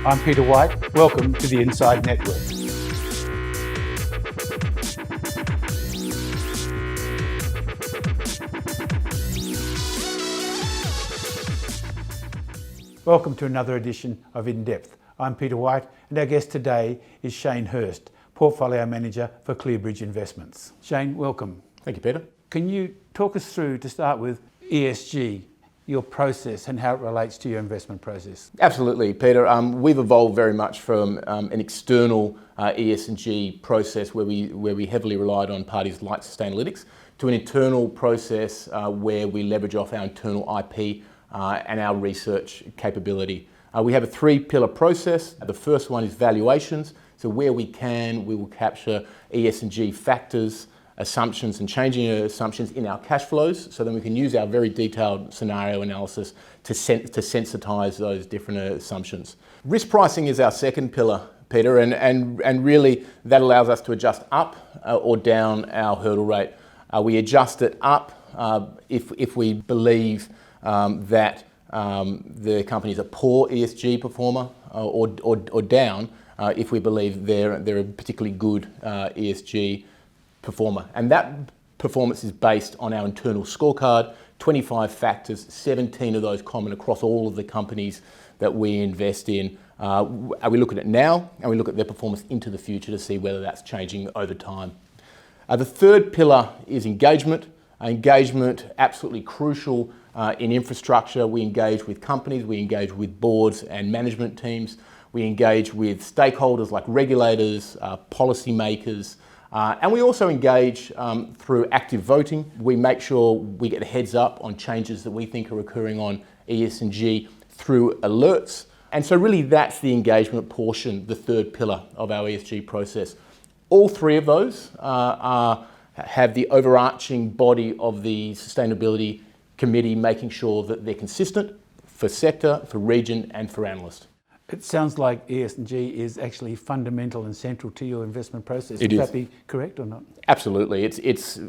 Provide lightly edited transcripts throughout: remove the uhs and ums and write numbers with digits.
I'm Peter White. Welcome to the Inside Network. Welcome to another edition of INDepth. I'm Peter White, and our guest today is Shane Hurst, Portfolio Manager for ClearBridge Investments. Shane, welcome. Thank you, Peter. Can you talk us through, to start with, ESG, your process and how it relates to your investment process? Absolutely, Peter. We've evolved very much from an external ESG process where we heavily relied on parties like Sustainalytics to an internal process where we leverage off our internal IP and our research capability. We have a three-pillar process. The first one is valuations. So where we can, we will capture ESG factors, assumptions and changing assumptions in our cash flows, so then we can use our very detailed scenario analysis to sensitize those different assumptions. Risk pricing is our second pillar, Peter, and really that allows us to adjust up or down our hurdle rate. We adjust it up if we believe that the company is a poor ESG performer, or down if we believe they're a particularly good ESG performer. And that performance is based on our internal scorecard, 25 factors, 17 of those common across all of the companies that we invest in. We look at it now, and we look at their performance into the future to see whether that's changing over time. The third pillar is engagement. Engagement, absolutely crucial in infrastructure. We engage with companies, we engage with boards and management teams, we engage with stakeholders like regulators, policymakers, and we also engage through active voting. We make sure we get a heads up on changes that we think are occurring on ESG through alerts. And so really that's the engagement portion, the third pillar of our ESG process. All three of those have the overarching body of the sustainability committee making sure that they're consistent for sector, for region and for analyst. It sounds like ESG is actually fundamental and central to your investment process. Would that be correct or not? Absolutely. It's a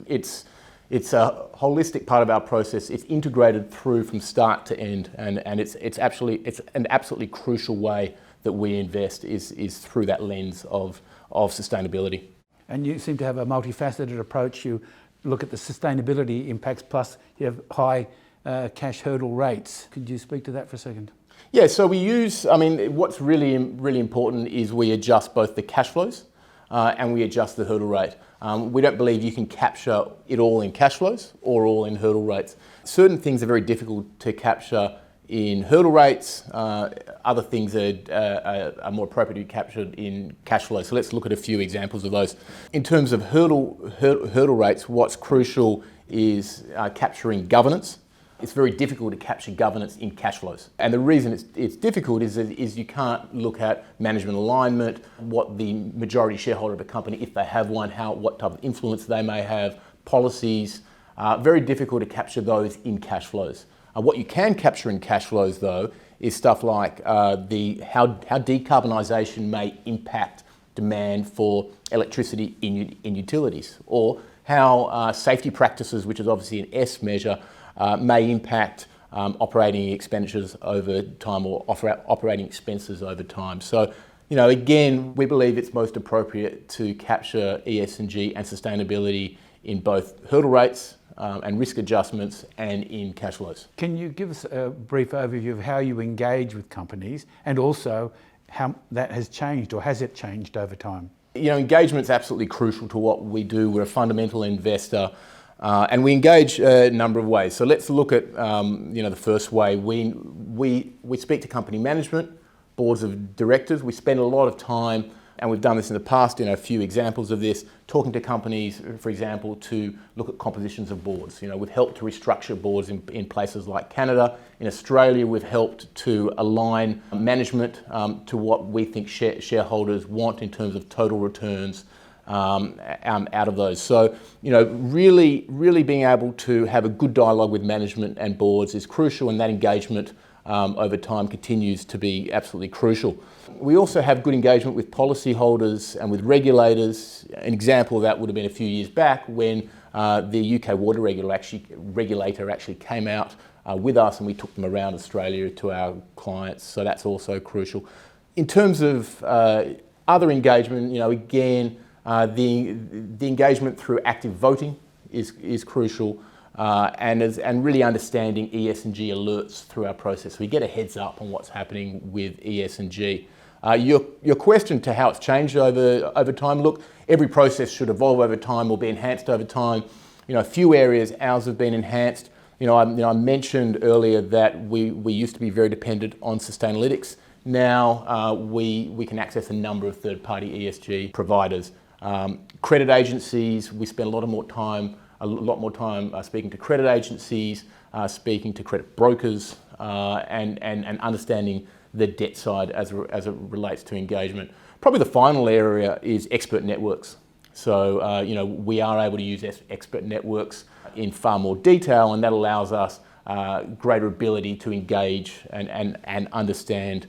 holistic part of our process. It's integrated through from start to end, and it's an absolutely crucial way that we invest is through that lens of sustainability. And you seem to have a multifaceted approach. You look at the sustainability impacts, plus you have high cash hurdle rates. Could you speak to that for a second? Yeah, so we use, what's really important is we adjust both the cash flows and we adjust the hurdle rate. We don't believe you can capture it all in cash flows or all in hurdle rates. Certain things are very difficult to capture in hurdle rates. Other things are more appropriate to be captured in cash flow. So let's look at a few examples of those. In terms of hurdle rates, what's crucial is capturing governance. It's very difficult to capture governance in cash flows. And the reason it's difficult is you can't look at management alignment, what the majority shareholder of a company, if they have one, what type of influence they may have, policies. Very difficult to capture those in cash flows. What you can capture in cash flows, though, is stuff like how decarbonisation may impact demand for electricity in utilities, or how safety practices, which is obviously an S measure, may impact operating expenditures over time, or operating expenses over time. So, again, we believe it's most appropriate to capture ESG and sustainability in both hurdle rates and risk adjustments and in cash flows. Can you give us a brief overview of how you engage with companies and also how that has changed, or has it changed over time? Engagement's absolutely crucial to what we do. We're a fundamental investor. And we engage a number of ways. So let's look at the first way. We speak to company management, boards of directors. We spend a lot of time, and we've done this in the past, a few examples of this, talking to companies, for example, to look at compositions of boards. We've helped to restructure boards in places like Canada. In Australia, we've helped to align management to what we think shareholders want in terms of total returns out of those. So, really being able to have a good dialogue with management and boards is crucial, and that engagement over time continues to be absolutely crucial. We also have good engagement with policyholders and with regulators. An example of that would have been a few years back when the UK water regulator actually came out with us, and we took them around Australia to our clients. So that's also crucial. In terms of other engagement, again, the engagement through active voting is crucial, and really understanding ES&G alerts through our process. We get a heads up on what's happening with ES&G. Your question to how it's changed over time, look, every process should evolve over time or be enhanced over time. A few areas ours have been enhanced. I mentioned earlier that we used to be very dependent on Sustainalytics. Now we can access a number of third-party ESG providers. Credit agencies, we spend a lot more time speaking to credit agencies, speaking to credit brokers, and understanding the debt side as it relates to engagement. Probably the final area is expert networks. So, we are able to use expert networks in far more detail, and that allows us greater ability to engage and understand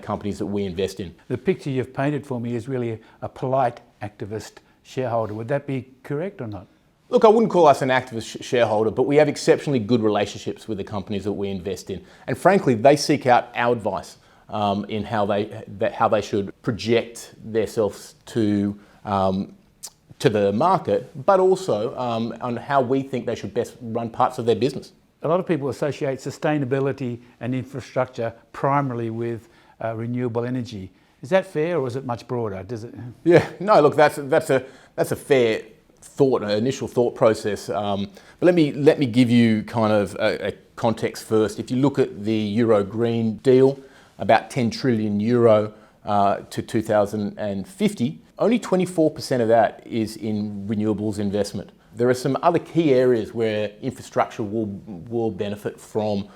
companies that we invest in. The picture you've painted for me is really a polite activist shareholder. Would that be correct or not? Look, I wouldn't call us an activist shareholder, but we have exceptionally good relationships with the companies that we invest in. And frankly, they seek out our advice in how they should project themselves to the market, but also on how we think they should best run parts of their business. A lot of people associate sustainability and infrastructure primarily with renewable energy. Is that fair, or is it much broader? Does it? Yeah, no. Look, that's a fair thought, an initial thought process. But let me give you kind of a context first. If you look at the Euro Green Deal, about 10 trillion euro to 2050, only 24% of that is in renewables investment. There are some other key areas where infrastructure will benefit from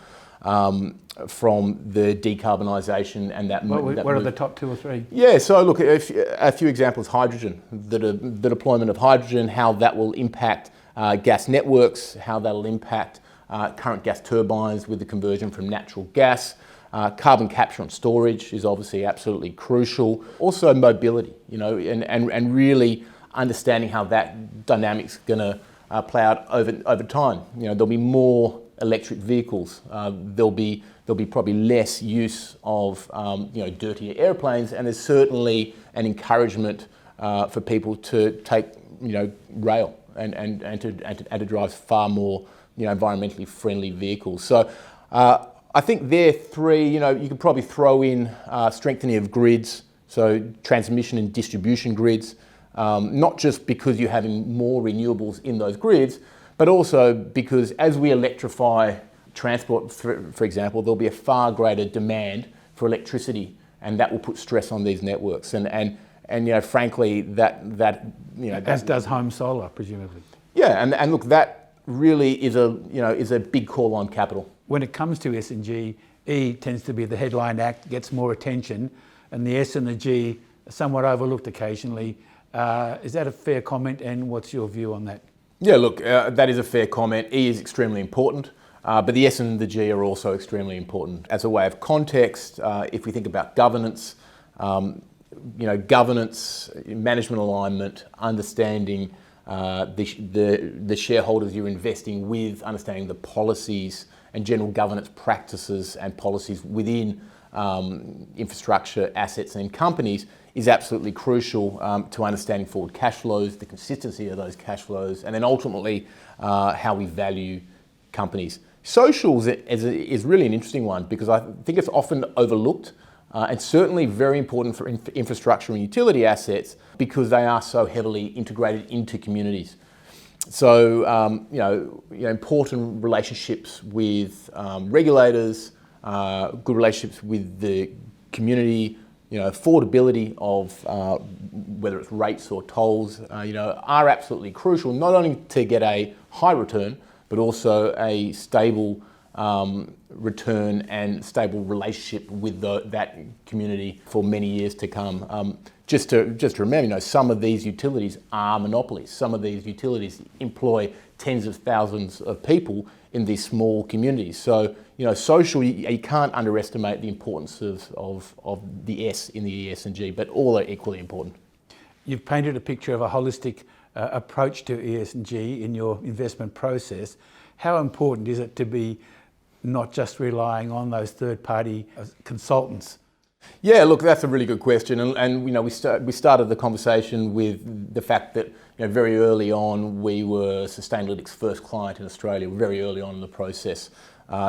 the decarbonisation and that. What are the top 2 or 3? Yeah, so look, a few examples: hydrogen, the deployment of hydrogen, how that will impact gas networks, how that'll impact current gas turbines with the conversion from natural gas. Carbon capture and storage is obviously absolutely crucial. Also mobility, and really understanding how that dynamic's going to play out over time. There'll be more electric vehicles. There'll be probably less use of dirtier airplanes, and there's certainly an encouragement for people to take rail and to drive far more environmentally friendly vehicles. So I think there are 3. You could probably throw in strengthening of grids, so transmission and distribution grids, not just because you're having more renewables in those grids, but also because as we electrify transport, for example, there'll be a far greater demand for electricity, and that will put stress on these networks. And frankly, that as does home solar, presumably. Yeah, and look, that really is a big call on capital. When it comes to S&G, E tends to be the headline act, gets more attention, and the S and the G are somewhat overlooked occasionally. Is that a fair comment, and what's your view on that? Yeah, look, that is a fair comment. E is extremely important, but the S and the G are also extremely important. As a way of context, if we think about governance, governance, management alignment, understanding the shareholders you're investing with, understanding the policies and general governance practices and policies within infrastructure assets and companies is absolutely crucial to understanding forward cash flows, the consistency of those cash flows, and then ultimately how we value companies. Socials is really an interesting one because I think it's often overlooked and certainly very important for infrastructure and utility assets because they are so heavily integrated into communities. So, important relationships with regulators, good relationships with the community, affordability of whether it's rates or tolls, are absolutely crucial, not only to get a high return, but also a stable return and stable relationship with that community for many years to come. Just to remember, some of these utilities are monopolies. Some of these utilities employ tens of thousands of people in these small communities. So, social, you can't underestimate the importance of the S in the ES&G, but all are equally important. You've painted a picture of a holistic approach to ES&G in your investment process. How important is it to be not just relying on those third-party consultants? Yeah, look, that's a really good question, and we started the conversation with the fact that very early on we were Sustainalytics' first client in Australia. Very early on in the process,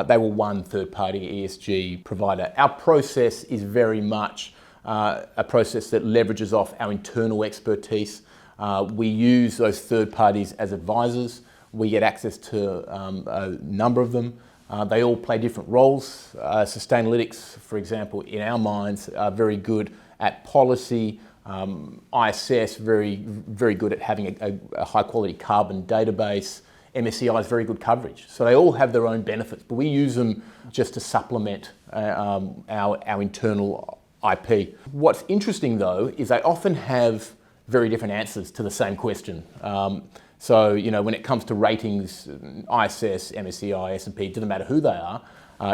they were one third-party ESG provider. Our process is very much a process that leverages off our internal expertise. We use those third parties as advisors. We get access to a number of them. They all play different roles. Sustainalytics, for example, in our minds, are very good at policy. ISS, very good at having a high quality carbon database. MSCI is very good coverage. So they all have their own benefits, but we use them just to supplement our internal IP. What's interesting though is they often have very different answers to the same question. So, when it comes to ratings, ISS, MSCI, S&P, doesn't matter who they are,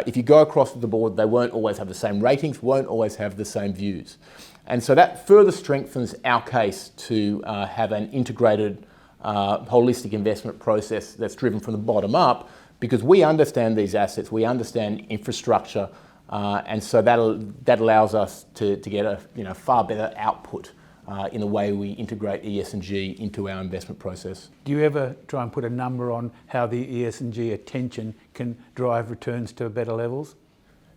if you go across the board, they won't always have the same ratings, won't always have the same views. And so that further strengthens our case to have an integrated, holistic investment process that's driven from the bottom up, because we understand these assets, we understand infrastructure, and so that allows us to get a far better output in the way we integrate ESG into our investment process. Do you ever try and put a number on how the ESG attention can drive returns to better levels?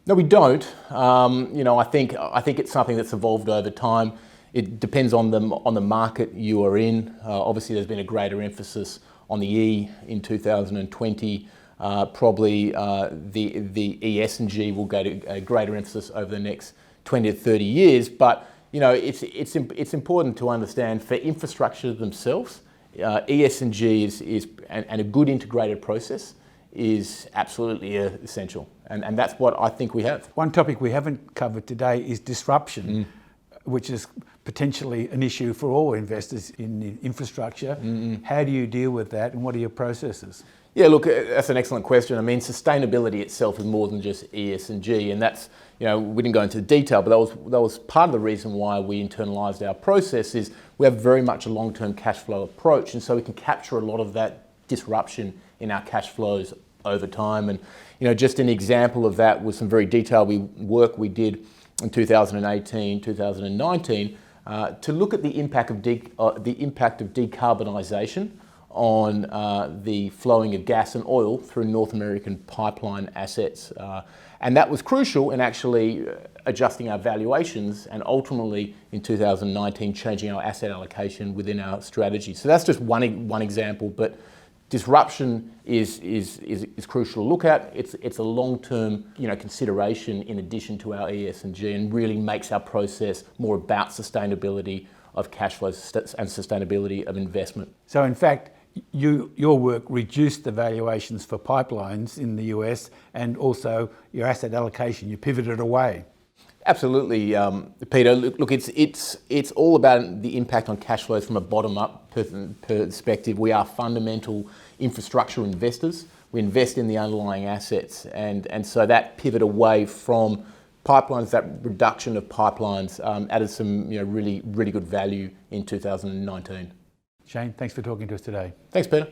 No, we don't. I think it's something that's evolved over time. It depends on the market you are in. Obviously, there's been a greater emphasis on the E in 2020. Probably the ESG will go to a greater emphasis over the next 20 to 30 years. But it's important to understand for infrastructure themselves, ESG is and a good integrated process is absolutely essential, and that's what I think we have. One topic we haven't covered today is disruption, which is potentially an issue for all investors in infrastructure. How do you deal with that, and what are your processes? Yeah, look, that's an excellent question. I mean, sustainability itself is more than just ESG, and that's, we didn't go into detail, but that was part of the reason why we internalised our process. Is we have very much a long-term cash flow approach, and so we can capture a lot of that disruption in our cash flows over time. And just an example of that was some very detailed work we did in 2018, 2019 to look at the impact of decarbonisation on the flowing of gas and oil through North American pipeline assets. And that was crucial in actually adjusting our valuations and ultimately in 2019 changing our asset allocation within our strategy. So that's just one example, but disruption is crucial to look at. It's a long-term consideration in addition to our ESG, and really makes our process more about sustainability of cash flows and sustainability of investment. So in fact, your work reduced the valuations for pipelines in the US, and also your asset allocation, you pivoted away. Absolutely, Peter. Look, it's all about the impact on cash flows from a bottom-up perspective. We are fundamental infrastructure investors. We invest in the underlying assets, and so that pivot away from pipelines, that reduction of pipelines, added some really good value in 2019. Shane, thanks for talking to us today. Thanks, Peter.